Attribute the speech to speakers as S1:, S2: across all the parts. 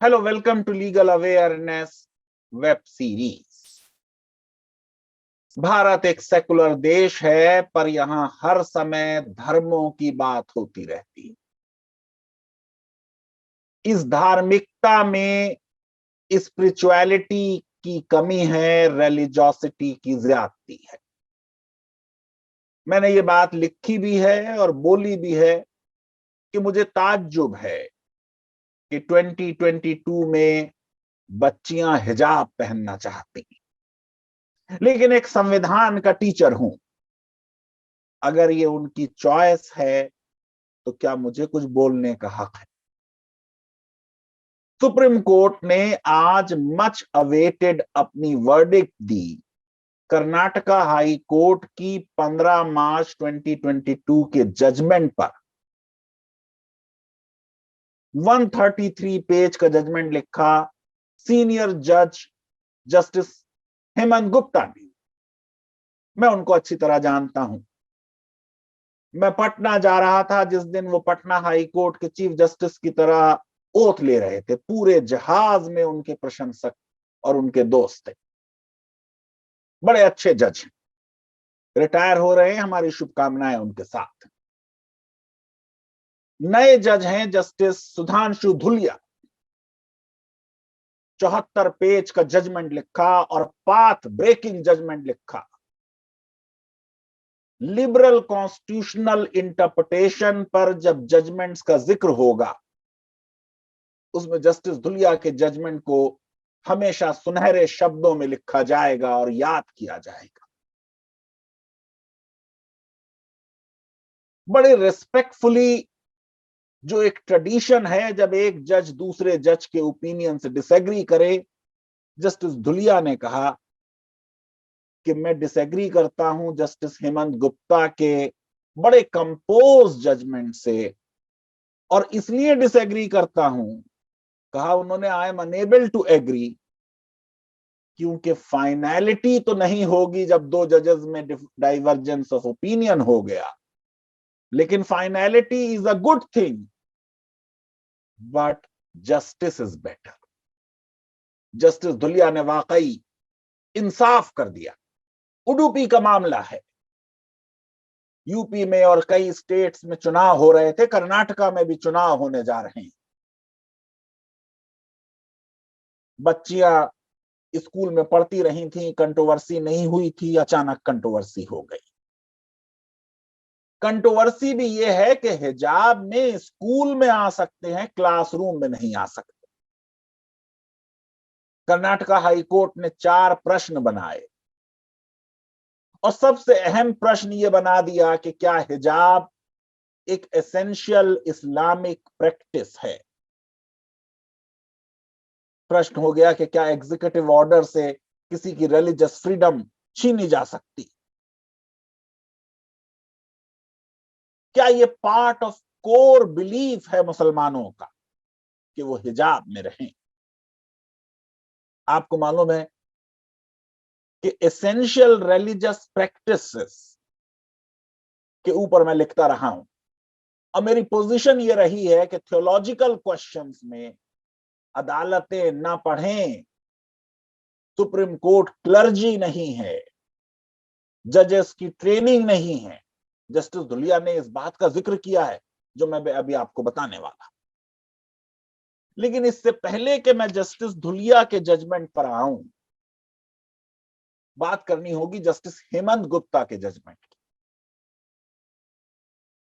S1: Hello, welcome to legal awareness web series. Bharat एक secular देश है, पर यहां हर समय धर्मों की बात होती रहती है। इस धार्मिकता में स्पिरिचुअलिटी की कमी है, रिलीजियोसिटी की ज्यादती है। मैंने ये बात लिखी भी है और बोली भी है कि मुझे ताज्जुब है कि 2022 में बच्चियां हिजाब पहनना चाहती, लेकिन एक संविधान का टीचर हूं। अगर ये उनकी चॉइस है तो क्या मुझे कुछ बोलने का हक है? सुप्रीम कोर्ट ने आज मच अवेटेड अपनी वर्डिक्ट दी कर्नाटका हाई कोर्ट की 15 मार्च 2022 के जजमेंट पर। 133 पेज का जजमेंट लिखा सीनियर जज जस्टिस हेमंत गुप्ता ने। मैं उनको अच्छी तरह जानता हूं। मैं पटना जा रहा था जिस दिन वो पटना हाई कोर्ट के चीफ जस्टिस की तरह ओथ ले रहे थे। पूरे जहाज में उनके प्रशंसक और उनके दोस्त थे। बड़े अच्छे जज हैं, रिटायर हो रहे हैं, हमारी शुभकामनाएं उनके साथ। नए जज हैं जस्टिस सुधांशु धुलिया। 74 पेज का जजमेंट लिखा और पाथ ब्रेकिंग जजमेंट लिखा। लिबरल कॉन्स्टिट्यूशनल इंटरप्रिटेशन पर जब जजमेंट्स का जिक्र होगा, उसमें जस्टिस धुलिया के जजमेंट को हमेशा सुनहरे शब्दों में लिखा जाएगा और याद किया जाएगा। बड़े रिस्पेक्टफुली, जो एक ट्रेडिशन है जब एक जज दूसरे जज के ओपिनियन से डिसएग्री करे, जस्टिस धुलिया ने कहा कि मैं डिसएग्री करता हूं जस्टिस हेमंत गुप्ता के बड़े कंपोज जजमेंट से, और इसलिए डिसएग्री करता हूं, कहा उन्होंने, I am unable to agree, क्योंकि फाइनलिटी तो नहीं होगी जब दो जजेस में डाइवर्जेंस ऑफ ओपिनियन हो गया, लेकिन finality is a good thing, but justice is better. Justice Dhulia ने वाकई इंसाफ कर दिया। उडुपी का मामला है। यूपी में और कई स्टेट्स में चुनाव हो रहे थे, कर्नाटका में भी चुनाव होने जा रहे हैं। बच्चियां स्कूल में पढ़ती रही थी, कंट्रोवर्सी नहीं हुई थी, अचानक कंट्रोवर्सी हो गई। कंट्रोवर्सी भी यह है कि हिजाब में स्कूल में आ सकते हैं, क्लासरूम में नहीं आ सकते। कर्नाटका हाई कोर्ट ने 4 प्रश्न बनाए और सबसे अहम प्रश्न यह बना दिया कि क्या हिजाब एक एसेंशियल इस्लामिक प्रैक्टिस है। प्रश्न हो गया कि क्या एग्जीक्यूटिव ऑर्डर से किसी की रिलीजियस फ्रीडम छीनी जा सकती, क्या ये पार्ट ऑफ कोर बिलीफ है मुसलमानों का कि वो हिजाब में रहें। आपको मालूम है कि एसेंशियल रिलीजियस प्रैक्टिसेस के ऊपर मैं लिखता रहा हूं, और मेरी पोजीशन ये रही है कि थियोलॉजिकल क्वेश्चंस में अदालतें ना पढ़ें। सुप्रीम कोर्ट क्लर्जी नहीं है, जजेस की ट्रेनिंग नहीं है। जस्टिस धुलिया ने इस बात का जिक्र किया है जो मैं अभी आपको बताने वाला। लेकिन इससे पहले कि मैं जस्टिस धुलिया के जजमेंट पर आऊं, बात करनी होगी जस्टिस हेमंत गुप्ता के जजमेंट की।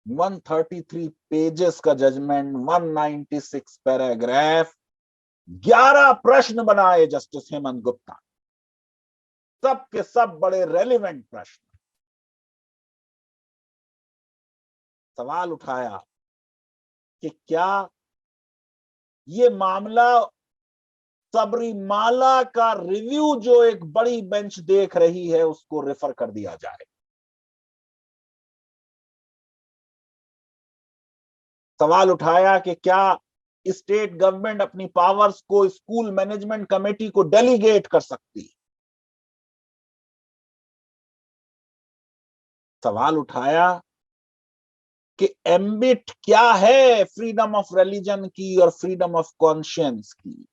S1: 133 पेजेस का जजमेंट, 196 पैराग्राफ, 11 प्रश्न बनाए जस्टिस हेमंत गुप्ता। सब के सब बड़े रेलिवेंट प्रश्न। सवाल उठाया कि क्या ये मामला सबरीमाला का रिव्यू जो एक बड़ी बेंच देख रही है उसको रेफर कर दिया जाए। सवाल उठाया कि क्या स्टेट गवर्नमेंट अपनी पावर्स को स्कूल मैनेजमेंट कमेटी को डेलीगेट कर सकती। सवाल उठाया कि एम्बिट क्या है फ्रीडम ऑफ रिलीजन की और फ्रीडम ऑफ कॉन्शियंस की,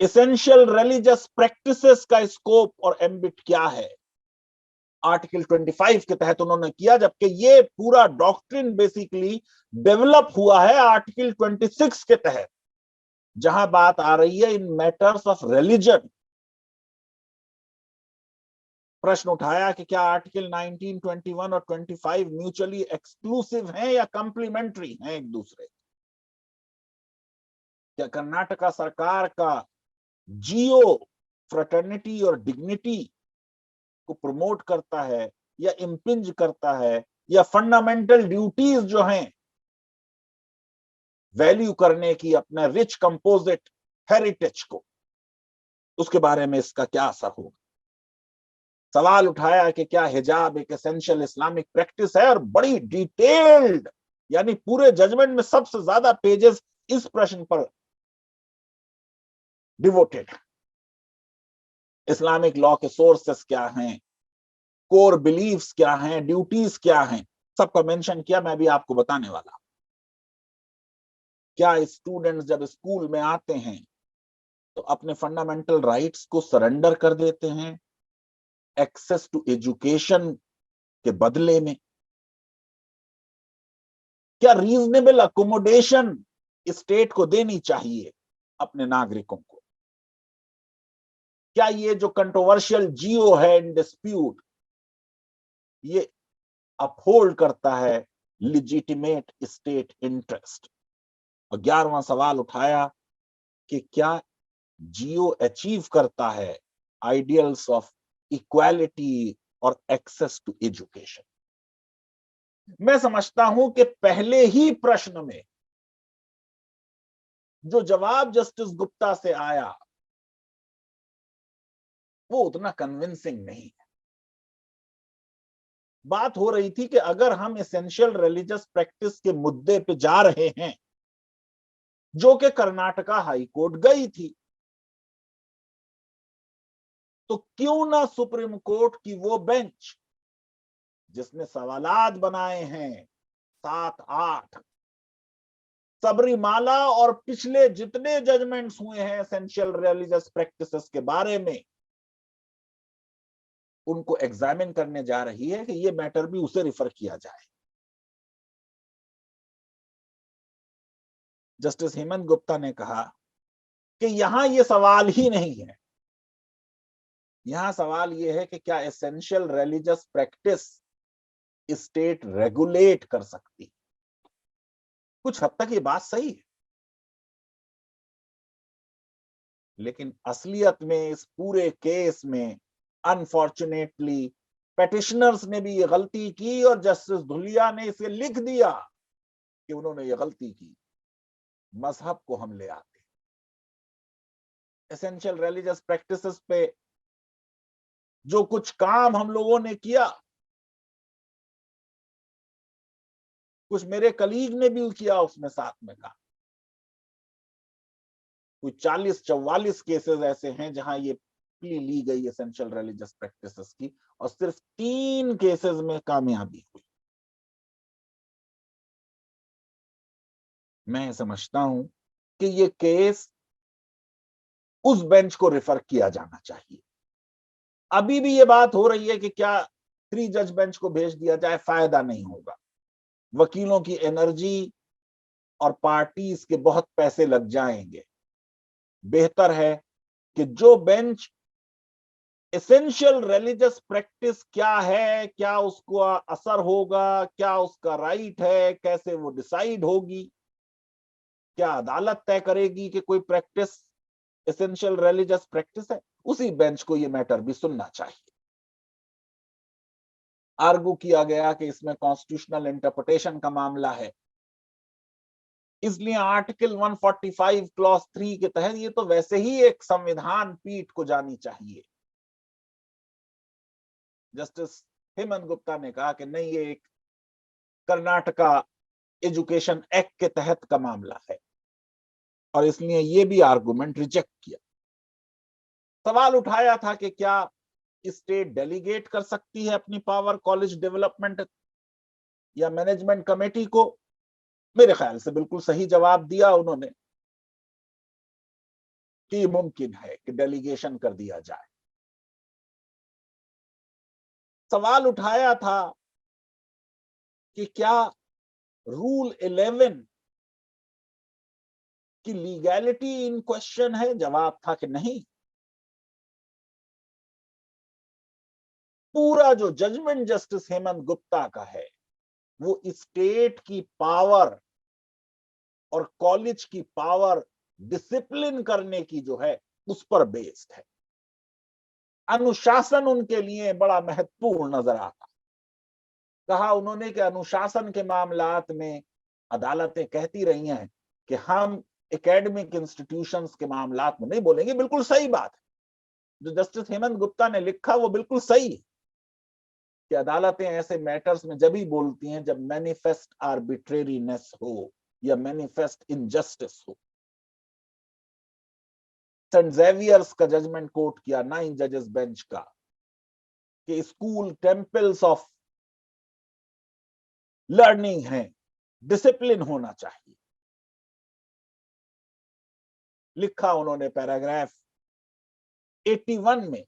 S1: एसेंशियल रिलीजियस प्रैक्टिसेस का स्कोप और एम्बिट क्या है, आर्टिकल 25 के तहत उन्होंने किया, जबकि ये पूरा डॉक्ट्रिन बेसिकली डेवलप हुआ है आर्टिकल 26 के तहत, जहां बात आ रही है इन मैटर्स ऑफ रिलीजन। प्रश्न उठाया कि क्या आर्टिकल 19, 21 और 25 म्यूचुअली एक्सक्लूसिव हैं या कंप्लीमेंट्री हैं एक दूसरे? क्या कर्नाटका सरकार का जियो फ्रेटर्निटी और डिग्निटी को प्रमोट करता है या इंपिंज करता है, या फंडामेंटल ड्यूटीज जो हैं वैल्यू करने की अपने रिच कंपोजिट हेरिटेज को, उसके बारे में इसका क्या असर होगा? सवाल उठाया कि क्या हिजाब एक एसेंशियल इस्लामिक प्रैक्टिस है, और बड़ी डिटेल्ड, यानी पूरे जजमेंट में सबसे ज्यादा पेजेस इस प्रश्न पर डिवोटेड। इस्लामिक लॉ के सोर्सेस क्या हैं, कोर बिलीफ्स क्या हैं, ड्यूटीज क्या हैं, सबका मेंशन किया। मैं भी आपको बताने वाला। क्या स्टूडेंट्स जब स्कूल में आते हैं तो अपने फंडामेंटल राइट्स को सरेंडर कर देते हैं एक्सेस टू एजुकेशन के बदले में? क्या रीजनेबल अकोमोडेशन स्टेट को देनी चाहिए अपने नागरिकों को? क्या ये जो कंट्रोवर्शियल जियो है इन डिस्प्यूट, ये अपहोल्ड करता है लिजिटिमेट स्टेट इंटरेस्ट? और 11वां सवाल उठाया कि क्या जियो अचीव करता है आइडियल्स ऑफ इक्वालिटी और एक्सेस टू एजुकेशन? मैं समझता हूं कि पहले ही प्रश्न में जो जवाब जस्टिस गुप्ता से आया वो उतना कन्विंसिंग नहीं है। बात हो रही थी कि अगर हम एसेंशियल रिलीजियस प्रैक्टिस के मुद्दे पे जा रहे हैं, जो कि कर्नाटका हाई कोर्ट गई थी, तो क्यों ना सुप्रीम कोर्ट की वो बेंच जिसने सवालात बनाए हैं 7-8, सबरीमाला और पिछले जितने जजमेंट्स हुए हैं एसेंशियल रिलीजियस प्रैक्टिसेस के बारे में, उनको एग्जामिन करने जा रही है कि ये मैटर भी उसे रिफर किया जाए। जस्टिस हेमंत गुप्ता ने कहा कि यहां ये सवाल ही नहीं है, यहां सवाल ये है कि क्या essential religious practice state regulate कर सकती? कुछ हद तक ये बात सही है, लेकिन असलियत में इस पूरे केस में अनफॉर्चुनेटली पेटिशनर्स ने भी ये गलती की और जस्टिस धुलिया ने इसे लिख दिया कि उन्होंने ये गलती की, मजहब को हम ले आते। एसेंशियल रिलीजियस प्रैक्टिसेस पे जो कुछ काम हम लोगों ने किया, कुछ मेरे कलीग ने भी किया उसमें साथ में काम। कोई 40-44 केसेस ऐसे हैं जहां ये प्ली ली गई एसेंशियल रिलीजियस प्रैक्टिसेस की, और सिर्फ 3 केसेस में कामयाबी हुई। मैं समझता हूं कि ये केस उस बेंच को रेफर किया जाना चाहिए। अभी भी ये बात हो रही है कि क्या 3 जज बेंच को भेज दिया जाए, फायदा नहीं होगा। वकीलों की एनर्जी और पार्टीज के बहुत पैसे लग जाएंगे। बेहतर है कि जो बेंच एसेंशियल रिलीजियस प्रैक्टिस क्या है, क्या उसको असर होगा, क्या उसका राइट है, कैसे वो डिसाइड होगी, क्या अदालत तय करेगी कि कोई प्रैक्टिस एसेंशियल रिलीजियस प्रैक्टिस है, उसी बेंच को ये मैटर भी सुनना चाहिए। आर्गू किया गया कि इसमें कॉन्स्टिट्यूशनल इंटरप्रिटेशन का मामला है, इसलिए आर्टिकल 145 क्लॉज 3 के तहत ये तो वैसे ही एक संविधान पीठ को जानी चाहिए। जस्टिस हेमंत गुप्ता ने कहा कि नहीं, ये एक कर्नाटका एजुकेशन एक्ट के तहत का मामला है, और इसलिए ये भी आर्गुमेंट रिजेक्ट किया। सवाल उठाया था कि क्या स्टेट डेलीगेट कर सकती है अपनी पावर कॉलेज डेवलपमेंट या मैनेजमेंट कमेटी को? मेरे ख्याल से बिल्कुल सही जवाब दिया उन्होंने कि मुमकिन है कि डेलीगेशन कर दिया जाए। सवाल उठाया था कि क्या रूल 11 की लीगैलिटी इन क्वेश्चन है? जवाब था कि नहीं। पूरा जो जजमेंट जस्टिस हेमंत गुप्ता का है वो स्टेट की पावर और कॉलेज की पावर डिसिप्लिन करने की जो है उस पर बेस्ड है। अनुशासन उनके लिए बड़ा महत्वपूर्ण नजर आता। कहा उन्होंने कि अनुशासन के मामलात में अदालतें कहती रही हैं कि हम एकेडमिक इंस्टीट्यूशंस के मामलात में नहीं बोलेंगे। बिल्कुल सही बात है, जो जस्टिस हेमंत गुप्ता ने लिखा वो बिल्कुल सही है कि अदालतें ऐसे मैटर्स में जब ही बोलती हैं जब मैनिफेस्ट आर्बिट्रेरीनेस हो या मैनिफेस्ट इनजस्टिस हो। सेंट जेवियर्स का जजमेंट कोट किया 9 जजेस बेंच का कि स्कूल टेम्पल्स ऑफ लर्निंग है, डिसिप्लिन होना चाहिए। लिखा उन्होंने पैराग्राफ 81 में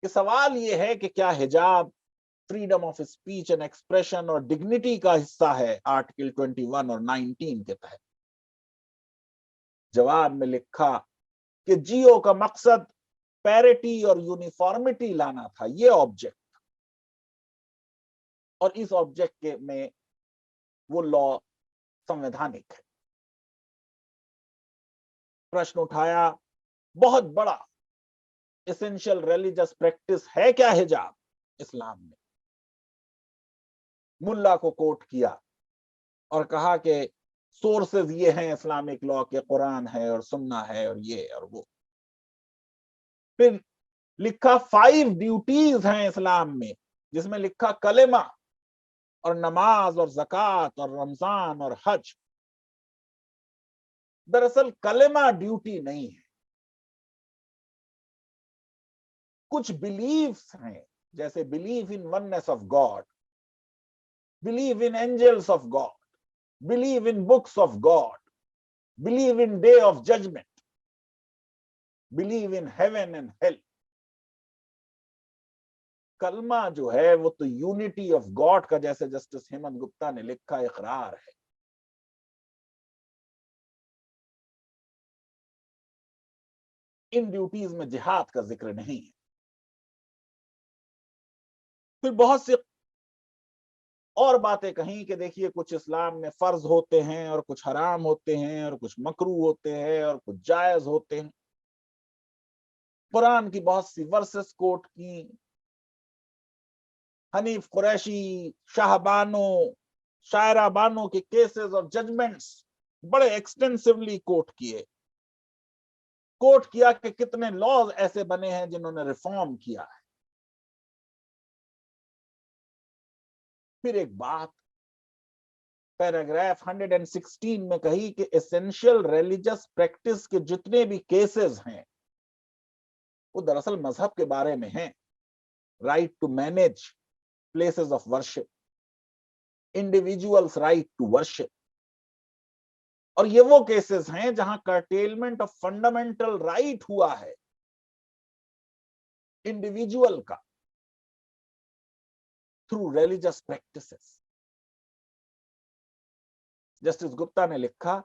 S1: कि सवाल यह है कि क्या हिजाब freedom of speech and expression और डिग्निटी का हिस्सा है आर्टिकल 21 और 19 के तहत। जवाब में लिखा कि जियो का मकसद पैरिटी और यूनिफॉर्मिटी लाना था, ये ऑब्जेक्ट, और इस ऑब्जेक्ट के में वो लॉ संवैधानिक है। प्रश्न उठाया बहुत बड़ा, एसेंशियल रिलीजियस प्रैक्टिस है क्या हिजाब इस्लाम में? मुल्ला को कोट किया और कहा कि सोर्सेज ये हैं इस्लामिक लॉ के, कुरान है और सुन्ना है और ये और वो। फिर लिखा 5 ड्यूटीज हैं इस्लाम में, जिसमें लिखा कलेमा और नमाज और ज़कात और रमजान और हज। दरअसल कलेमा ड्यूटी नहीं है, कुछ बिलीव्स हैं, जैसे believe in oneness of God, believe in angels of God, believe in books of God, believe in day of judgment, believe in heaven and hell. कलमा जो है वो तो यूनिटी ऑफ गॉड का, जैसे जस्टिस हेमंत गुप्ता ने लिखा, इकरार है। इन ड्यूटीज में जिहाद का जिक्र नहीं है। फिर बहुत सी और बातें कही कि देखिए कुछ इस्लाम में फर्ज होते हैं और कुछ हराम होते हैं और कुछ मकरू होते हैं और कुछ जायज होते हैं। कुरान की बहुत सी वर्सेस कोट की, हनीफ कुरैशी, शाहबानो, शायरा बानो के केसेस और जजमेंट्स बड़े एक्सटेंसिवली कोट किए। कोट किया कि कितने लॉज ऐसे बने हैं जिन्होंने रिफॉर्म किया है। फिर एक बात पैराग्राफ 116 में कही कि एसेंशियल रिलीजियस प्रैक्टिस के जितने भी केसेस हैं वो दरअसल मजहब के बारे में हैं। Right to manage places of worship, individuals right to worship, और ये वो केसेस हैं जहां कर्टेलमेंट ऑफ फंडामेंटल राइट हुआ है इंडिविजुअल का through religious practices. Justice Gupta ने लिखा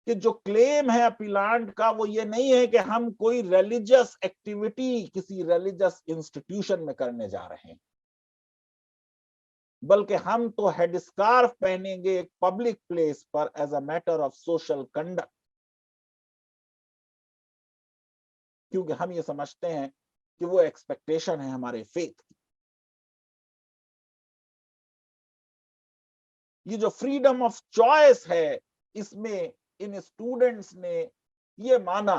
S1: कि जो क्लेम है अपीलांट का वो ये नहीं है कि हम कोई रिलीजियस एक्टिविटी किसी रिलीजियस इंस्टीट्यूशन में करने जा रहे हैं, बल्कि हम तो हेड स्कार्फ पहनेंगे एक पब्लिक प्लेस पर as a matter of social conduct, क्योंकि हम ये समझते हैं कि वो एक्सपेक्टेशन है हमारे फेथ की। ये जो फ्रीडम ऑफ चॉइस है, इसमें इन स्टूडेंट्स ने ये माना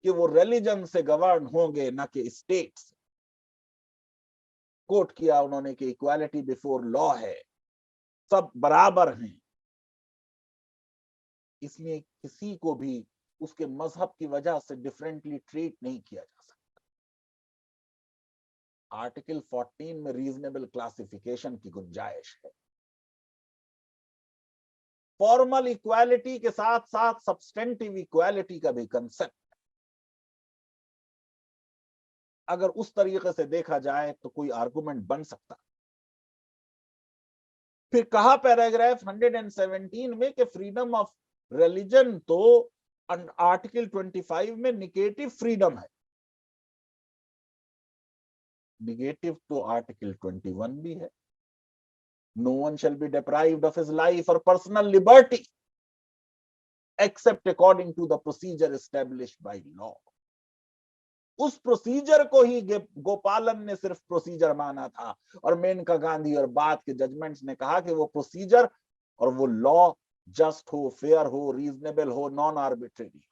S1: कि वो रिलीजन से गवर्न होंगे न कि स्टेट से। कोट किया उन्होंने कि इक्वालिटी बिफोर लॉ है, सब बराबर हैं, इसलिए किसी को भी उसके मजहब की वजह से डिफरेंटली ट्रीट नहीं किया जा सकता। आर्टिकल 14 में रीजनेबल क्लासिफिकेशन की गुंजाइश है। फॉर्मल इक्वालिटी के साथ साथ सब्सटेंटिव इक्वालिटी का भी कंसेप्ट, अगर उस तरीके से देखा जाए तो कोई आर्गुमेंट बन सकता। फिर कहा पैराग्राफ 117 में कि फ्रीडम ऑफ रिलीजन तो आर्टिकल 25 में निगेटिव फ्रीडम है, निगेटिव तो आर्टिकल 21 भी है। No one shall be deprived of his life और personal liberty except according to the procedure established by law. उस प्रोसीजर को ही गोपालन ने सिर्फ प्रोसीजर माना था, और मेनका गांधी और बाद के जजमेंट्स ने कहा कि वो प्रोसीजर और वो लॉ जस्ट हो, फेयर हो, रीजनेबल हो, नॉन आर्बिट्रेरी।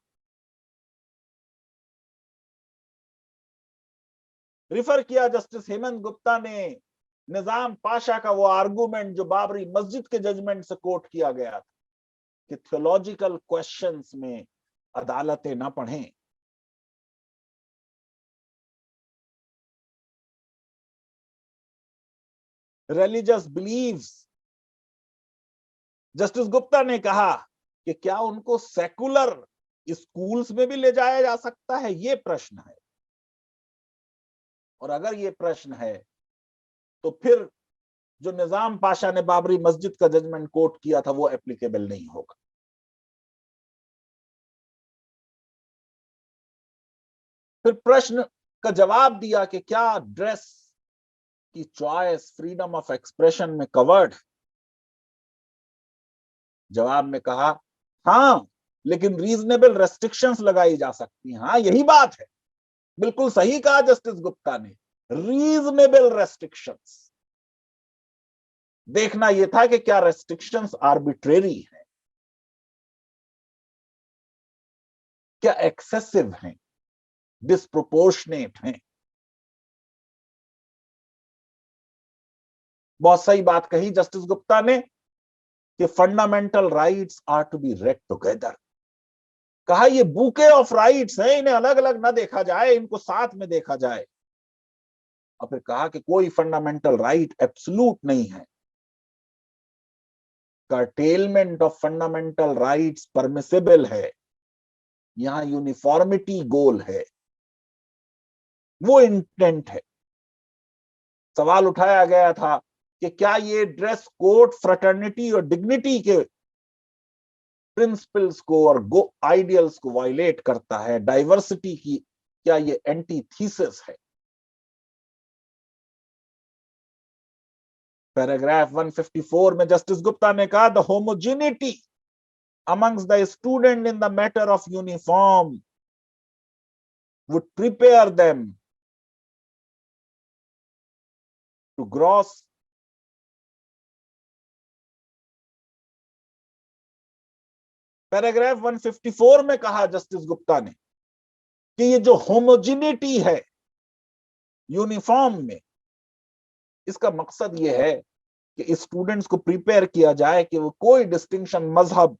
S1: रिफर किया जस्टिस हेमंत गुप्ता ने निजाम पाशा का वो आर्गुमेंट जो बाबरी मस्जिद के जजमेंट से कोट किया गया था कि थियोलॉजिकल क्वेश्चंस में अदालतें ना पढ़ें। रिलीजियस बिलीव्स, जस्टिस गुप्ता ने कहा कि क्या उनको सेकुलर स्कूल्स में भी ले जाया जा सकता है, ये प्रश्न है। और अगर ये प्रश्न है तो फिर जो निजाम पाशा ने बाबरी मस्जिद का जजमेंट कोट किया था वो एप्लीकेबल नहीं होगा। फिर प्रश्न का जवाब दिया कि क्या ड्रेस की चॉइस फ्रीडम ऑफ एक्सप्रेशन में कवर्ड है। जवाब में कहा हाँ, लेकिन रीजनेबल रेस्ट्रिक्शंस लगाई जा सकती हैं। हाँ, यही बात है, बिल्कुल सही कहा जस्टिस गुप्ता ने, रीजनेबल रेस्ट्रिक्शंस। देखना यह था कि क्या रेस्ट्रिक्शंस आर्बिट्रेरी हैं, क्या एक्सेसिव हैं, डिस्प्रोपोर्शनेट हैं। बहुत सही बात कही जस्टिस गुप्ता ने कि fundamental rights are to be read together. कहा ये बुके ऑफ राइट्स हैं, इन्हें अलग अलग ना देखा जाए, इनको साथ में देखा जाए। और फिर कहा कि कोई फंडामेंटल राइट एब्सोल्यूट नहीं है, curtailment of fundamental rights permissible है, यहां यूनिफॉर्मिटी गोल है, वो इंटेंट है। सवाल उठाया गया था कि क्या ये ड्रेस कोड फ्रेटर्निटी और डिग्निटी के प्रिंसिपल्स को और आइडियल्स को वायलेट करता है, डाइवर्सिटी की क्या ये एंटीथीसिस है। पैराग्राफ 154 में जस्टिस गुप्ता ने कहा the homogeneity amongst the student in the matter of uniform would prepare them to gross paragraph 154 में कहा जस्टिस गुप्ता ने कि ये जो होमोजेनिटी है यूनिफॉर्म में, इसका मकसद ये है कि स्टूडेंट्स को प्रिपेयर किया जाए कि वो कोई डिस्टिंक्शन मजहब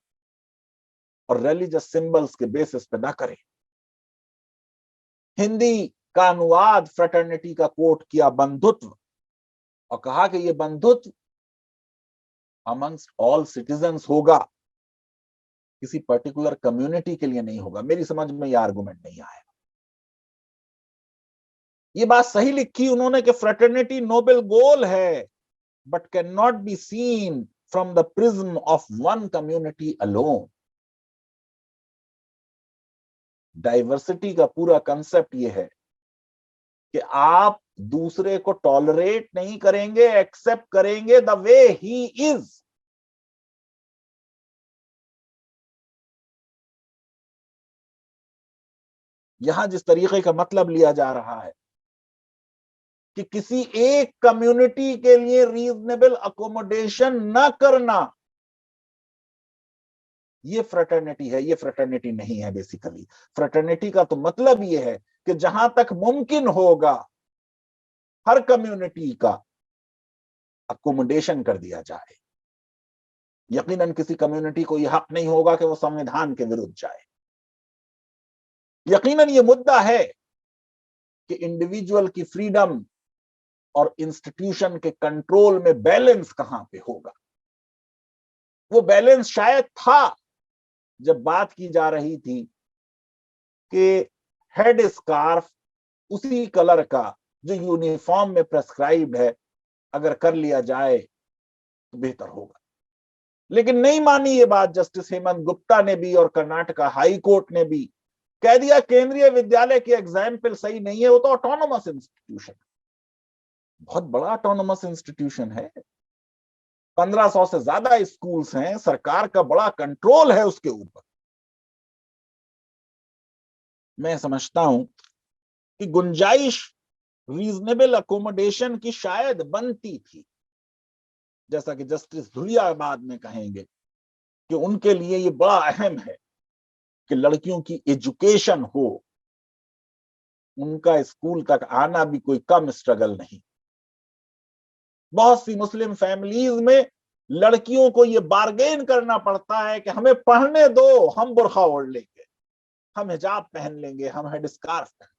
S1: और रिलीजियस सिंबल्स के बेसिस पे ना करें। हिंदी का अनुवाद फ्रेटर्निटी का कोट किया बंधुत्व, और कहा कि ये बंधुत्व अमंगस्ट ऑल सिटीजन्स होगा, किसी पर्टिकुलर कम्युनिटी के लिए नहीं होगा। मेरी समझ में यह आर्गुमेंट नहीं आया। ये बात सही लिखी उन्होंने कि फ्रेटर्निटी नोबल गोल है but can not be seen from the prism of one community alone. Diversity का पूरा कंसेप्ट ये है कि आप दूसरे को टॉलरेट नहीं करेंगे, एक्सेप्ट करेंगे द वे ही इज। यहां जिस तरीके का मतलब लिया जा रहा है कि किसी एक कम्युनिटी के लिए रीजनेबल अकोमोडेशन न करना, ये फ्रेटर्निटी है, ये फ्रेटर्निटी नहीं है। बेसिकली फ्रेटर्निटी का तो मतलब ये है कि जहां तक मुमकिन होगा हर कम्युनिटी का अकोमोडेशन कर दिया जाए। यकीनन किसी कम्युनिटी को यह हक नहीं होगा कि वो संविधान के विरुद्ध जाए। यकीनन ये मुद्दा है कि इंडिविजुअल की फ्रीडम और इंस्टीट्यूशन के कंट्रोल में बैलेंस कहां पे होगा। वो बैलेंस शायद था जब बात की जा रही थी कि हेड स्कार्फ उसी कलर का जो यूनिफॉर्म में प्रेस्क्राइब्ड है अगर कर लिया जाए तो बेहतर होगा। लेकिन नहीं मानी ये बात जस्टिस हेमंत गुप्ता ने भी और कर्नाटका हाई कोर्ट ने भी। कह दिया केंद्रीय विद्यालय की एग्जाम्पल सही नहीं है, वो तो ऑटोनोमस इंस्टीट्यूशन, बहुत बड़ा ऑटोनोमस इंस्टीट्यूशन है, 1500 से ज्यादा स्कूल्स हैं, सरकार का बड़ा कंट्रोल है उसके ऊपर। मैं समझता हूं कि गुंजाइश रीजनेबल अकोमोडेशन की शायद बनती थी, जैसा कि जस्टिस धुलिया बाद में कहेंगे कि उनके लिए ये बड़ा अहम है कि लड़कियों की एजुकेशन हो, उनका स्कूल तक आना भी कोई कम स्ट्रगल नहीं। बहुत सी मुस्लिम फैमिलीज में लड़कियों को ये बार्गेन करना पड़ता है कि हमें पढ़ने दो, हम बुर्खा ओढ़ लेंगे, हम हिजाब पहन लेंगे, हम हेड स्कार्फ पहन लेंगे।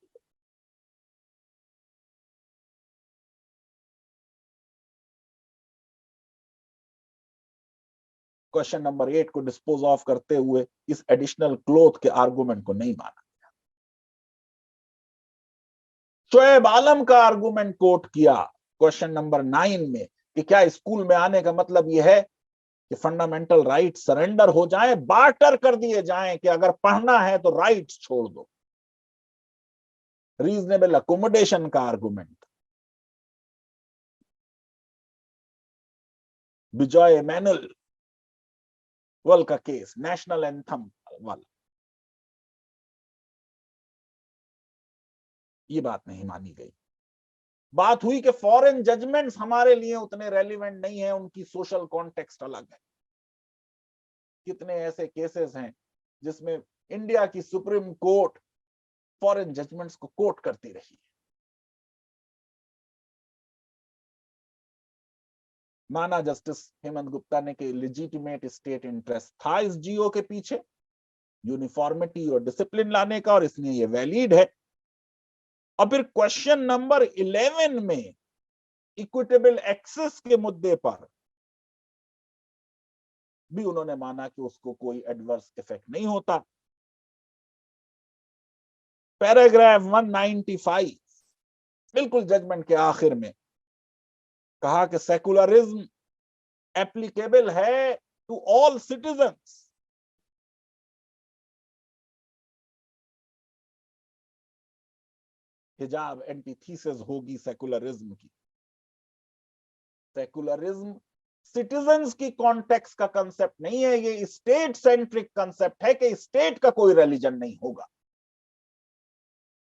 S1: क्वेश्चन नंबर 8 को डिस्पोज ऑफ करते हुए इस एडिशनल क्लोथ के आर्गुमेंट को नहीं माना। शोएब आलम का आर्गुमेंट कोट किया क्वेश्चन नंबर 9 में कि क्या स्कूल में आने का मतलब यह है कि फंडामेंटल राइट सरेंडर हो जाए, बार्टर कर दिए जाएं कि अगर पढ़ना है तो राइट्स छोड़ दो। रीजनेबल अकोमोडेशन का आर्गुमेंट, विजय एमेनुअल वाल का केस, नेशनल एंथम वाला, ये बात नहीं मानी गई। बात हुई कि फॉरेन जजमेंट्स हमारे लिए उतने रेलिवेंट नहीं है, उनकी सोशल कॉन्टेक्स्ट अलग है। कितने ऐसे केसेस हैं जिसमें इंडिया की सुप्रीम कोर्ट फॉरेन जजमेंट्स को कोट करती रही है। माना जस्टिस हेमंत गुप्ता ने कि लेजिटिमेट स्टेट इंटरेस्ट था इस जीओ के पीछे, यूनिफॉर्मिटी और डिसिप्लिन लाने का, और इसलिए ये वैलिड है। और फिर क्वेश्चन नंबर 11 में इक्विटेबल एक्सेस के मुद्दे पर भी उन्होंने माना कि उसको कोई एडवर्स इफेक्ट नहीं होता। पैराग्राफ 195 बिल्कुल जजमेंट के आखिर में कहा कि सेकुलरिज्म एप्लीकेबल है टू ऑल सिटीजन्स। हिजाब एंटीथीसिस होगी सेकुलरिज्म की। सेकुलरिज्म सिटीजन्स की कॉन्टेक्स्ट का कंसेप्ट नहीं है, ये स्टेट सेंट्रिक कंसेप्ट है कि स्टेट का कोई रिलीजन नहीं होगा।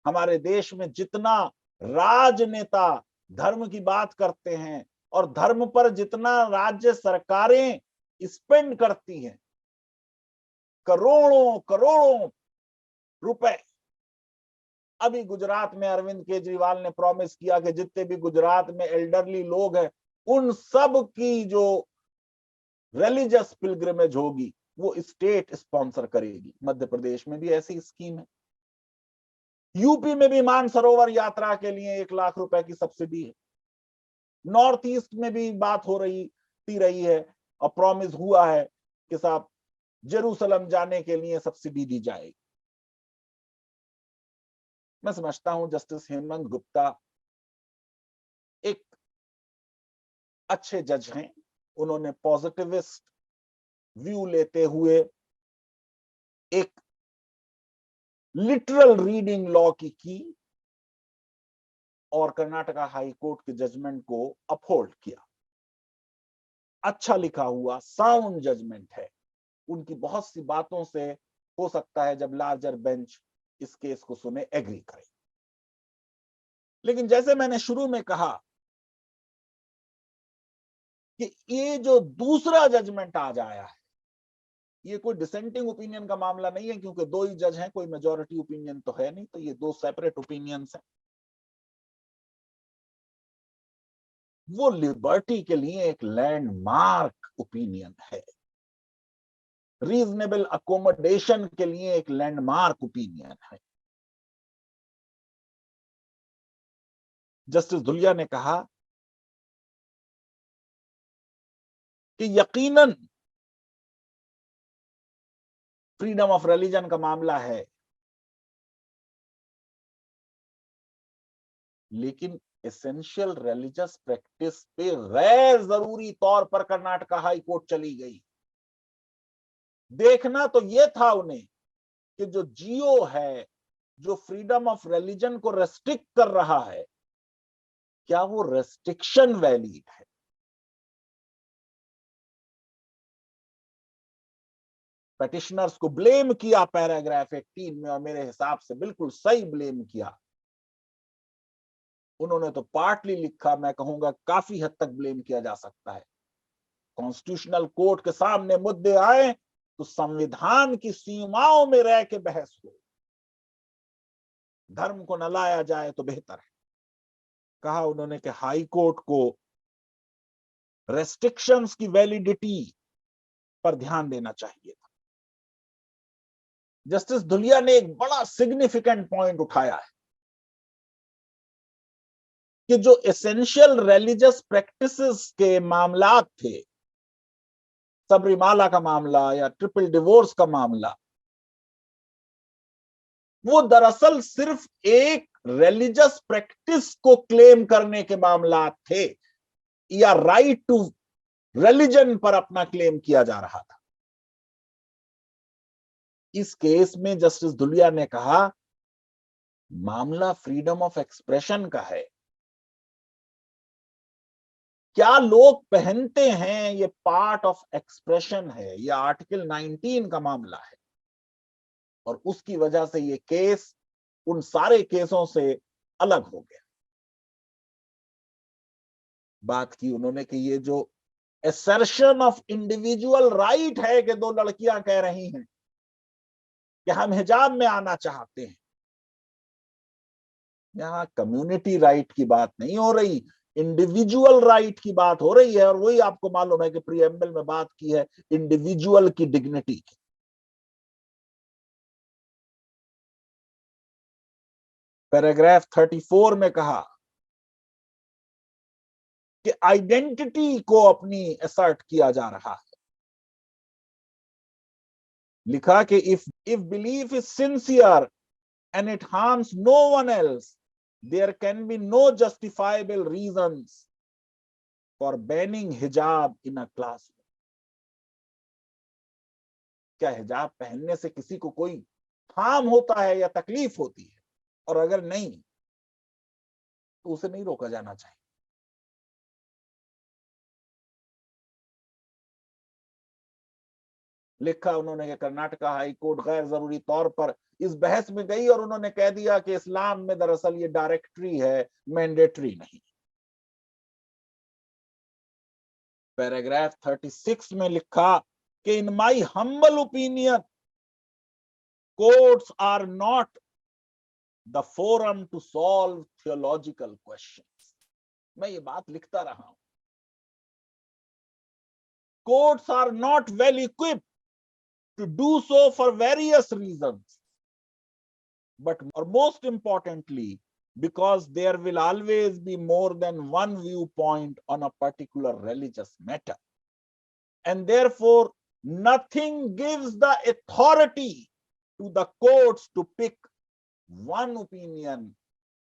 S1: हमारे देश में जितना राजनेता धर्म की बात करते हैं और धर्म पर जितना राज्य सरकारें स्पेंड करती हैं, करोड़ों करोड़ों रुपए, अभी गुजरात में अरविंद केजरीवाल ने प्रॉमिस किया कि जितने भी गुजरात में एल्डरली लोग हैं उन सब की जो रिलीजियस पिलग्रिमेज होगी वो स्टेट स्पॉन्सर करेगी। मध्य प्रदेश में भी ऐसी स्कीम है, यूपी में भी मानसरोवर यात्रा के लिए 1 लाख रुपए की सब्सिडी है, नॉर्थ ईस्ट में भी बात हो रही है और प्रॉमिस हुआ है कि साहब जेरूसलम जाने के लिए सब्सिडी दी जाएगी। मैं समझता हूं जस्टिस हेमंत गुप्ता एक अच्छे जज हैं, उन्होंने पॉजिटिविस्ट व्यू लेते हुए एक लिटरल रीडिंग लॉ की और कर्नाटका हाई कोर्ट के जजमेंट को अपहोल्ड किया। अच्छा लिखा हुआ साउंड जजमेंट है। उनकी बहुत सी बातों से हो सकता है जब लार्जर बेंच इस केस को सुने एग्री करे। लेकिन जैसे मैंने शुरू में कहा कि ये जो दूसरा जजमेंट आज आया है ये कोई डिसेंटिंग ओपिनियन का मामला नहीं है, क्योंकि 2 ही जज हैं, कोई मेजॉरिटी ओपिनियन तो है नहीं, तो ये 2 सेपरेट ओपिनियंस हैं। वो लिबर्टी के लिए एक लैंडमार्क ओपिनियन है, रीजनेबल अकोमोडेशन के लिए एक लैंडमार्क ओपिनियन है। जस्टिस धुलिया ने कहा कि यकीनन फ्रीडम ऑफ रिलीजन का मामला है, लेकिन एसेंशियल रिलीजियस प्रैक्टिस पे गैर जरूरी तौर पर कर्नाटक हाई कोर्ट चली गई। देखना तो यह था उन्हें कि जो जियो है, जो फ्रीडम ऑफ रिलीजन को रेस्ट्रिक्ट कर रहा है, क्या वो रेस्ट्रिक्शन वैलिड है। पेटिशनर्स को ब्लेम किया पैराग्राफ 18 में, और मेरे हिसाब से बिल्कुल सही ब्लेम किया। उन्होंने तो पार्टली लिखा, मैं कहूंगा काफी हद तक ब्लेम किया जा सकता है। कॉन्स्टिट्यूशनल कोर्ट के सामने मुद्दे आए तो संविधान की सीमाओं में रह के बहस हो, धर्म को न लाया जाए तो बेहतर है। कहा उन्होंने कि हाई कोर्ट को रेस्ट्रिक्शंस की वैलिडिटी पर ध्यान देना चाहिए था। जस्टिस धुलिया ने एक बड़ा सिग्निफिकेंट पॉइंट उठाया है कि जो एसेंशियल रिलीजियस प्रैक्टिसेस के मामलात थे, सबरीमाला का मामला या ट्रिपल डिवोर्स का मामला, वो दरअसल सिर्फ एक रिलीजियस प्रैक्टिस को क्लेम करने के मामलात थे, या राइट टू रिलीजन पर अपना क्लेम किया जा रहा था। इस केस में जस्टिस धुलिया ने कहा, मामला फ्रीडम ऑफ एक्सप्रेशन का है। क्या लोग पहनते हैं ये पार्ट ऑफ एक्सप्रेशन है, यह आर्टिकल 19 का मामला है, और उसकी वजह से ये केस उन सारे केसों से अलग हो गया। बात की उन्होंने कि ये जो असर्शन ऑफ इंडिविजुअल राइट है कि दो लड़कियां कह रही हैं कि हम हिजाब में आना चाहते हैं, यहां कम्युनिटी राइट की बात नहीं हो रही, इंडिविजुअल राइट की बात हो रही है। और वही आपको मालूम है कि प्रीएम्बल में बात की है इंडिविजुअल की डिग्निटी की। पैराग्राफ 34 में कहा कि आइडेंटिटी को अपनी असर्ट किया जा रहा है। लिखा कि if belief is sincere and it harms no one else, there can be no justifiable reasons for banning hijab in a classroom. क्या हिजाब पहनने से किसी को कोई हार्म होता है या तकलीफ होती है? और अगर नहीं तो उसे नहीं रोका जाना चाहिए। लिखा उन्होंने कि कर्नाटक हाई कोर्ट गैर जरूरी तौर पर इस बहस में गई और उन्होंने कह दिया कि इस्लाम में दरअसल ये डायरेक्टरी है, मैंडेटरी नहीं। पैराग्राफ 36 में लिखा कि in my humble opinion, courts are not the forum to solve theological questions. मैं ये बात लिखता रहा हूं, courts are not well equipped to do so for various reasons, but most importantly because there will always be more than one viewpoint on a particular religious matter, and therefore nothing gives the authority to the courts to pick one opinion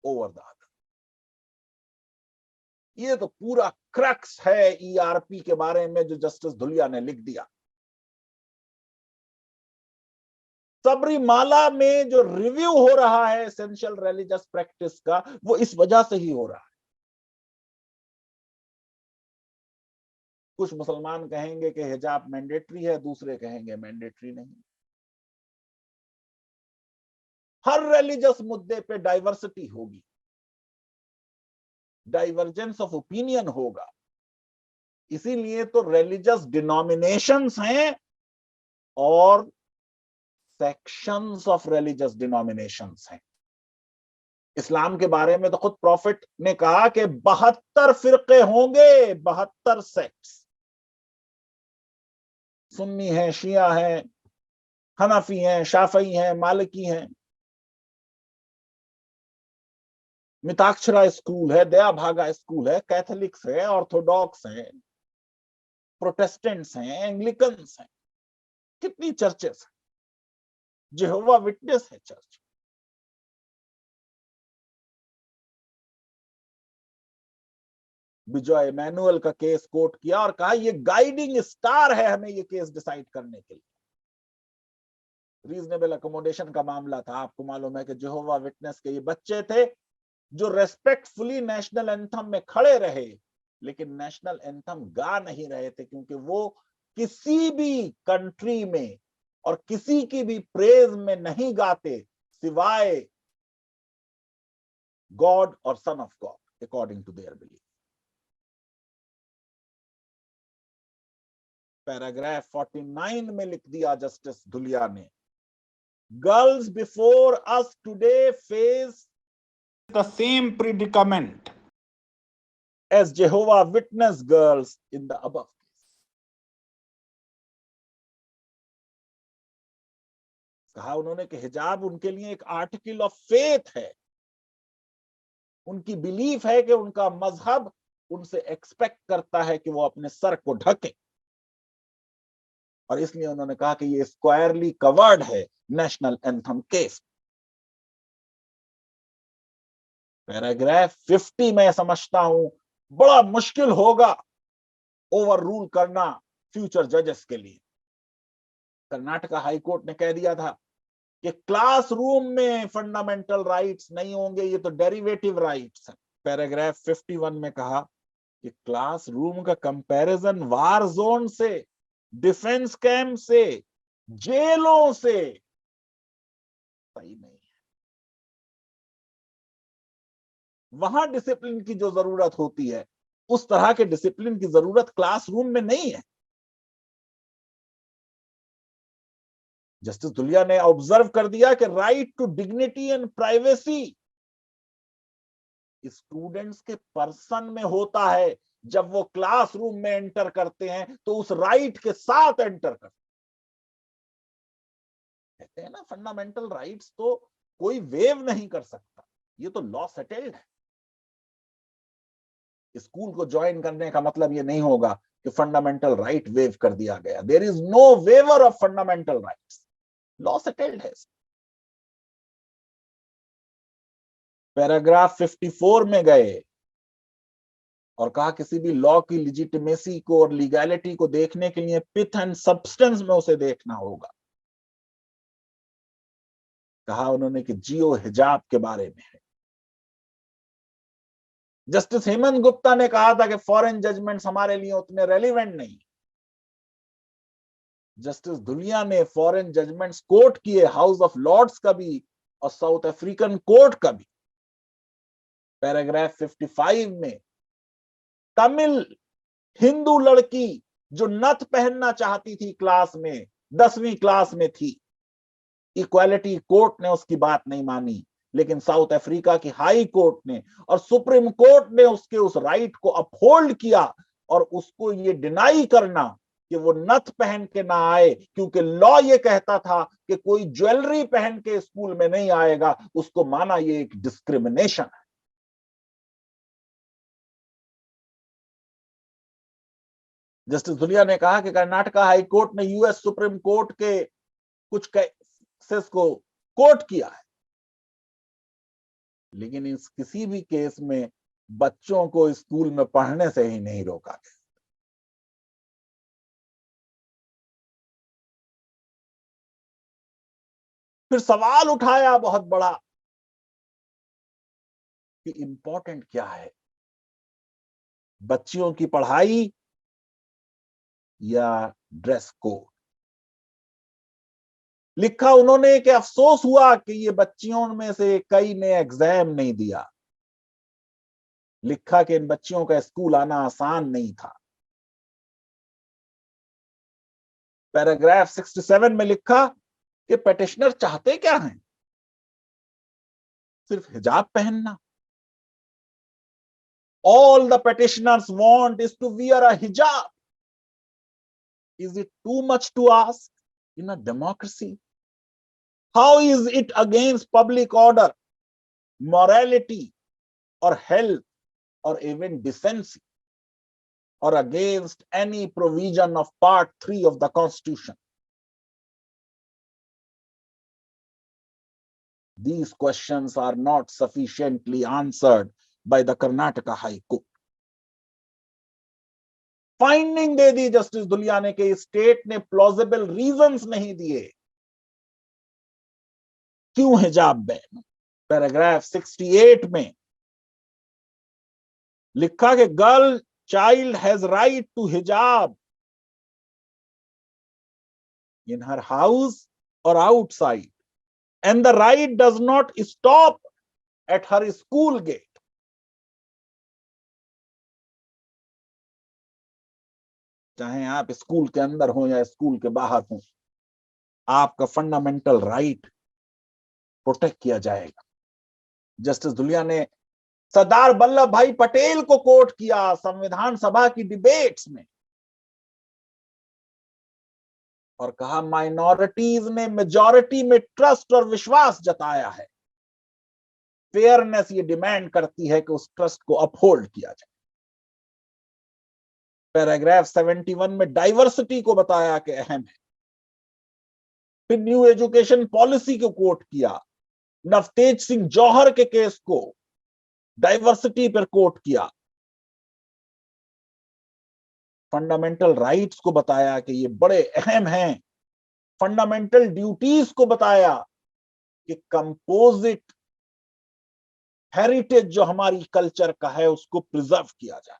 S1: over the other. ये तो पूरा crux है ERP के बारे में जो justice Dhulia ने लिख दिया। सबरीमाला में जो रिव्यू हो रहा है एसेंशियल रिलीजियस प्रैक्टिस का, वो इस वजह से ही हो रहा है। कुछ मुसलमान कहेंगे कि हिजाब मैंडेटरी है, दूसरे कहेंगे मैंडेटरी नहीं। हर रिलीजियस मुद्दे पे डाइवर्सिटी होगी, डाइवर्जेंस ऑफ ओपिनियन होगा। इसीलिए तो रिलीजियस डिनोमिनेशंस हैं और सेक्शंस ऑफ रिलीजियस डिनोमिनेशंस हैं। इस्लाम के बारे में तो खुद प्रॉफिट ने कहा कि 72 फिरके होंगे, 72 सेक्ट्स। सुन्नी हैं, शिया हैं, हनफी हैं, शाफई हैं, मालिकी हैं, मिताक्षरा स्कूल है, दया भागा स्कूल है, कैथोलिक्स है, ऑर्थोडॉक्स हैं, प्रोटेस्टेंट्स हैं, एंग्लिकन्स हैं, कितनी चर्चेस हैं। जेहोवा विटनेस है चर्च। विजय मैनुअल का केस कोट किया और कहा ये गाइडिंग स्टार है हमें ये केस डिसाइड करने के लिए। रीजनेबल अकोमोडेशन का मामला था, आपको मालूम है कि जेहोवा विटनेस के ये बच्चे थे जो रेस्पेक्टफुली नेशनल एंथम में खड़े रहे, लेकिन नेशनल एंथम गा नहीं रहे थे, क्योंकि वो किसी भी कंट्री में और किसी की भी प्रेज में नहीं गाते सिवाय गॉड और son of God according to their belief. Paragraph 49 में लिख दिया जस्टिस धुलिया ने, girls before us today face the same predicament as Jehovah Witness girls in the above case. कहा उन्होंने कि हिजाब उनके लिए एक आर्टिकल ऑफ फेथ है, उनकी बिलीफ है कि उनका मजहब उनसे एक्सपेक्ट करता है कि वो अपने सर को ढके, और इसलिए उन्होंने कहा कि ये स्क्वायरली कवर्ड है नेशनल एंथम केस। पैराग्राफ 50 में समझता हूं बड़ा मुश्किल होगा ओवर रूल करना फ्यूचर जजेस के लिए। कर्नाटका हाईकोर्ट ने कह दिया था कि क्लासरूम में फंडामेंटल राइट्स नहीं होंगे, ये तो डेरिवेटिव राइट्स हैं। पैराग्राफ 51 में कहा कि क्लासरूम का कंपैरिजन वार जोन से, डिफेंस कैंप से, जेलों से सही नहीं है। वहां डिसिप्लिन की जो जरूरत होती है उस तरह के डिसिप्लिन की जरूरत क्लासरूम में नहीं है। जस्टिस धुलिया ने ऑब्जर्व कर दिया कि right to dignity and privacy students के पर्सन में होता है, जब वो क्लासरूम में एंटर करते हैं तो उस राइट के साथ एंटर करते हैं। कहते हैं ना फंडामेंटल राइट्स तो कोई वेव नहीं कर सकता, ये तो लॉ सेटल्ड है। स्कूल को ज्वाइन करने का मतलब ये नहीं होगा कि फंडामेंटल राइट वेव कर दिया गया। There is no waiver of fundamental rights, law settled है। पैराग्राफ 54 में गए और कहा किसी भी लॉ की लिजिटिमेसी को और लीगैलिटी को देखने के लिए पिथ एंड सब्सटेंस में उसे देखना होगा। कहा उन्होंने कि जियो हिजाब के बारे में है। जस्टिस हेमंत गुप्ता ने कहा था कि फॉरेन जजमेंट्स हमारे लिए उतने रेलिवेंट नहीं। जस्टिस धुलिया ने फॉरेन जजमेंट्स कोर्ट किए, हाउस ऑफ लॉर्ड्स का भी और साउथ अफ्रीकन कोर्ट का भी। पैराग्राफ 55 में तमिल हिंदू लड़की जो नथ पहनना चाहती थी क्लास में, 10वीं क्लास में थी, इक्वालिटी कोर्ट ने उसकी बात नहीं मानी, लेकिन साउथ अफ्रीका की हाई कोर्ट ने और सुप्रीम कोर्ट ने उसके उस राइट को अपहोल्ड किया और उसको ये डिनाई करना कि वो नथ पहन के ना आए, क्योंकि लॉ ये कहता था कि कोई ज्वेलरी पहन के स्कूल में नहीं आएगा, उसको माना ये एक डिस्क्रिमिनेशन है। जस्टिस धुलिया ने कहा कि कर्नाटका हाई कोर्ट ने यूएस सुप्रीम कोर्ट के कुछ केसेस को कोर्ट किया है, लेकिन इस किसी भी केस में बच्चों को स्कूल में पढ़ने से ही नहीं रोका गया। फिर सवाल उठाया बहुत बड़ा कि इंपॉर्टेंट क्या है, बच्चियों की पढ़ाई या ड्रेस कोड। लिखा उन्होंने कि अफसोस हुआ कि ये बच्चियों में से कई ने एग्जाम नहीं दिया। लिखा कि इन बच्चियों का स्कूल आना आसान नहीं था। पैराग्राफ 67 में लिखा कि पेटिशनर चाहते क्या हैं, सिर्फ हिजाब पहनना। All the petitioners want is to wear a hijab. Is it too much to ask in a democracy? How is it against public order, morality, or health, or even decency, or against any provision of Part 3 of the Constitution? These questions are not sufficiently answered by the Karnataka High Court. Finding they the justice Dhulia ने कि state ने plausible reasons नहीं दिए क्यों हिजाब ban. Paragraph 68 में लिखा कि girl child has right to hijab in her house और outside and the right does not stop at her school gate. चाहे आप स्कूल के अंदर हो या स्कूल के बाहर हो, आपका फंडामेंटल राइट प्रोटेक्ट किया जाएगा। जस्टिस धुलिया ने सरदार वल्लभ भाई पटेल को कोट किया संविधान सभा की डिबेट्स में और कहा माइनॉरिटीज ने मेजॉरिटी में ट्रस्ट और विश्वास जताया है, फेयरनेस ये डिमांड करती है कि उस ट्रस्ट को अपहोल्ड किया जाए। पैराग्राफ 71 में डाइवर्सिटी को बताया कि अहम है। फिर न्यू एजुकेशन पॉलिसी को कोट किया, नवतेज सिंह जौहर के केस को डाइवर्सिटी पर कोट किया, फंडामेंटल राइट्स को बताया कि ये बड़े अहम हैं, फंडामेंटल ड्यूटीज को बताया कि कंपोजिट हेरिटेज जो हमारी कल्चर का है उसको प्रिजर्व किया जाए।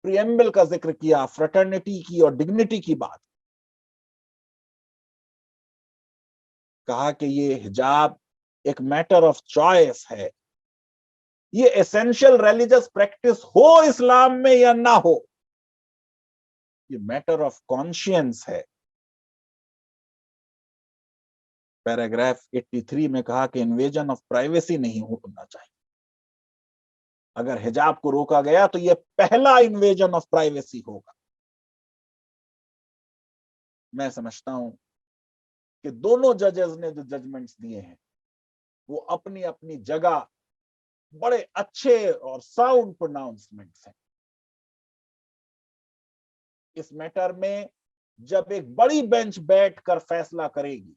S1: प्रिएम्बल का जिक्र किया, फ्रेटर्निटी की और डिग्निटी की बात, कहा कि ये हिजाब एक मैटर ऑफ चॉइस है, ये एसेंशियल रिलीजियस प्रैक्टिस हो इस्लाम में या ना हो, ये मैटर ऑफ कॉन्शियंस है। पैराग्राफ 83 में कहा कि इन्वेजन ऑफ प्राइवेसी नहीं होना चाहिए। अगर हिजाब को रोका गया तो यह पहला इन्वेजन ऑफ प्राइवेसी होगा। मैं समझता हूं कि दोनों जजेस ने जो जजमेंट्स दिए हैं वो अपनी अपनी जगह बड़े अच्छे और साउंड प्रोनाउंसमेंट्स हैं। इस मैटर में जब एक बड़ी बेंच बैठकर फैसला करेगी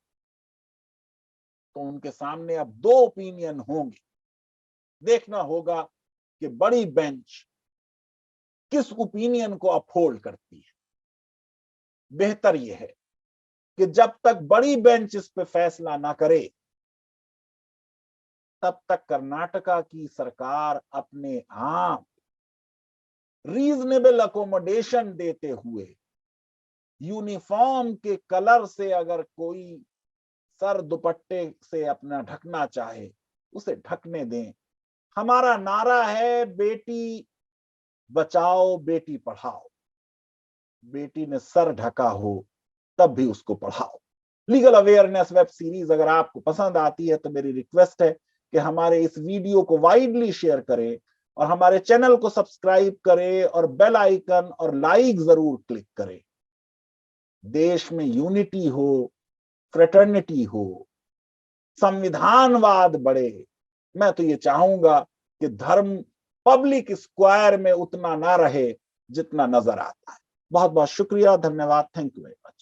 S1: तो उनके सामने अब दो ओपिनियन होंगे। देखना होगा कि बड़ी बेंच किस ओपिनियन को अपहोल्ड करती है। बेहतर यह है कि जब तक बड़ी बेंच इस पे फैसला ना करे तब तक कर्नाटका की सरकार अपने आप रीजनेबल अकोमोडेशन देते हुए यूनिफॉर्म के कलर से अगर कोई सर दुपट्टे से अपना ढकना चाहे उसे ढकने दें। हमारा नारा है बेटी बचाओ बेटी पढ़ाओ, बेटी ने सर ढका हो तब भी उसको पढ़ाओ। लीगल अवेयरनेस वेब सीरीज अगर आपको पसंद आती है तो मेरी रिक्वेस्ट है कि हमारे इस वीडियो को वाइडली शेयर करें और हमारे चैनल को सब्सक्राइब करें और बेल आइकन और लाइक जरूर क्लिक करें। देश में यूनिटी हो, फ्रेटर्निटी हो, संविधानवाद बढ़े। मैं तो ये चाहूंगा कि धर्म पब्लिक स्क्वायर में उतना ना रहे जितना नजर आता है। बहुत बहुत शुक्रिया, धन्यवाद, थैंक यू वेरी मच।